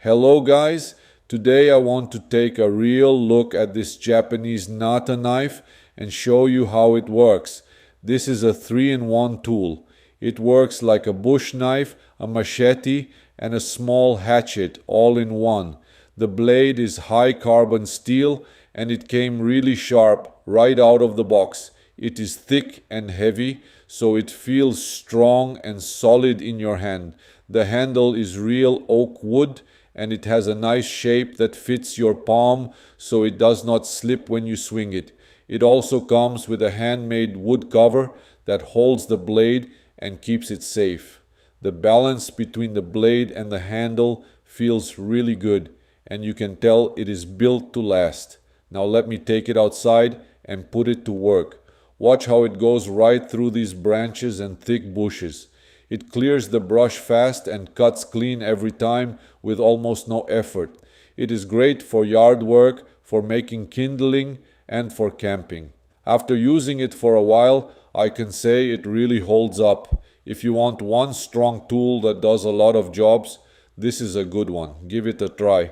Hello guys, today I want to take a real look at this Japanese NATA knife and show you how it works. This is a 3-in-1 tool. It works like a bush knife, a machete and a small hatchet all in one. The blade is high carbon steel and it came really sharp right out of the box. It is thick and heavy, so it feels strong and solid in your hand. The handle is real oak wood and it has a nice shape that fits your palm so it does not slip when you swing it. It also comes with a handmade wood cover that holds the blade and keeps it safe. The balance between the blade and the handle feels really good and you can tell it is built to last. Now let me take it outside and put it to work. Watch how it goes right through these branches and thick bushes. It clears the brush fast and cuts clean every time with almost no effort. It is great for yard work, for making kindling, and for camping. After using it for a while, I can say it really holds up. If you want one strong tool that does a lot of jobs, this is a good one. Give it a try.